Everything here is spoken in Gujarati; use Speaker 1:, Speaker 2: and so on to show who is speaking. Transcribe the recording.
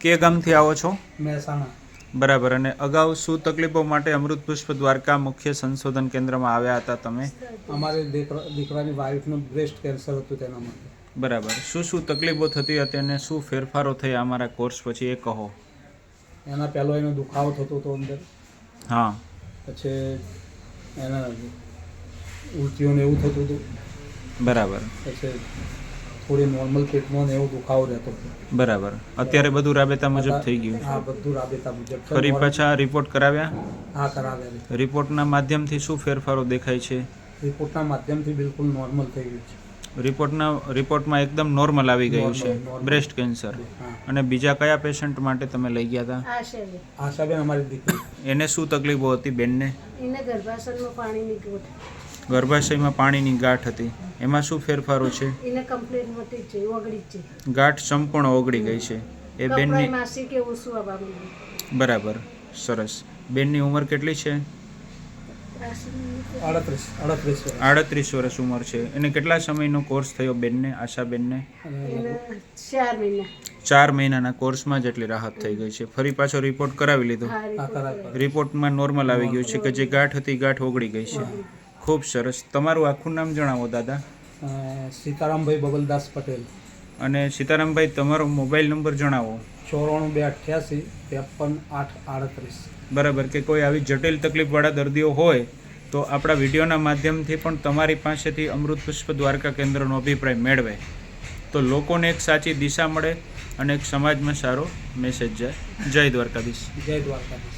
Speaker 1: કે ગામથી આવો છો?
Speaker 2: મહેસાણા।
Speaker 1: બરાબર। અને અગાઉ શું તકલીફો માટે અમૃત પુષ્પ દ્વારકા મુખ્ય સંશોધન કેન્દ્રમાં આવ્યા હતા તમે?
Speaker 2: અમારી દીકરાની વાઈફનું બ્રેસ્ટ કેન્સર હતું તેના માટે।
Speaker 1: બરાબર। શું તકલીફો થતી હતી અને શું ફેરફારો થયા અમારા કોર્સ પછી એ કહો।
Speaker 2: એના પહેલો એનો દુખાવો થતો હતો અંદર,
Speaker 1: હા,
Speaker 2: પછી એના ઉલટીઓને એવું થતું હતું,
Speaker 1: બરાબર,
Speaker 2: પછી થોડી નોર્મલ પેટમાં ને એવો દુખાવો રહેતો હતો,
Speaker 1: બરાબર। અત્યારે બધું રાબેતા મુજબ થઈ ગયું?
Speaker 2: હા, બધું રાબેતા મુજબ।
Speaker 1: ફરી પાછા રિપોર્ટ કરાવ્યા?
Speaker 2: હા, કરાવ્યા।
Speaker 1: રિપોર્ટના માધ્યમથી શું ફેરફારો દેખાય છે?
Speaker 2: રિપોર્ટના માધ્યમથી બિલકુલ નોર્મલ થઈ ગયું છે।
Speaker 1: રિપોર્ટમાં એકદમ નોર્મલ આવી ગયું છે,
Speaker 2: નોર્મલ।
Speaker 1: Breast cancer.
Speaker 2: હા।
Speaker 1: અને બીજા કયા પેશન્ટ માટે તમે લઈ ગયા હતા?
Speaker 2: આશાબેન અમારી દીકરી।
Speaker 1: એને શું તકલીફો હતી બેનને?
Speaker 3: એને ગર્ભાશયમાં પાણીની ગાંઠ,
Speaker 1: ગર્ભાશયમાં પાણીની ગાંઠ હતી। એમાં શું ફેરફારો છે?
Speaker 3: એને કમ્પ્લીટ મટી જ ઓગળી જ
Speaker 1: ગાંઠ સંપૂર્ણ ઓગળી ગઈ છે એ બેનની?
Speaker 3: માસી કે ઓછું આવવા માંડ્યું।
Speaker 1: બરાબર, સરસ। બેનની ઉંમર કેટલી છે? 38 વર્ષ ઉંમર છે। એને કેટલા સમયનો કોર્સ થયો બેનને, આશાબેનને?
Speaker 3: 4 મહિના।
Speaker 1: 4 મહિનાના કોર્સમાં જ એટલી રાહત થઈ ગઈ છે। ફરી પાછો રિપોર્ટ કરાવી લીધો? રિપોર્ટમાં નોર્મલ આવી ગયું છે કે જે ગાંઠ હતી ગાંઠ ઓગળી ગઈ છે। ખૂબ સરસ। તમારું આખું નામ જણાવો દાદા।
Speaker 2: સીતારામભાઈ બબલદાસ પટેલ।
Speaker 1: અને સીતારામભાઈ તમારો મોબાઈલ નંબર જણાવો।
Speaker 2: 94 288 53 838।
Speaker 1: બરાબર। કે કોઈ આવી જટિલ તકલીફવાળા દર્દીઓ હોય તો આપણા વિડીયોના માધ્યમથી પણ તમારી પાસેથી અમૃત પુષ્પ દ્વારકા કેન્દ્રનો અભિપ્રાય મેળવે તો લોકોને એક સાચી દિશા મળે અને એક સમાજમાં સારો મેસેજ જાય। જય દ્વારકાધીશ।
Speaker 2: જય દ્વારકાધીશ।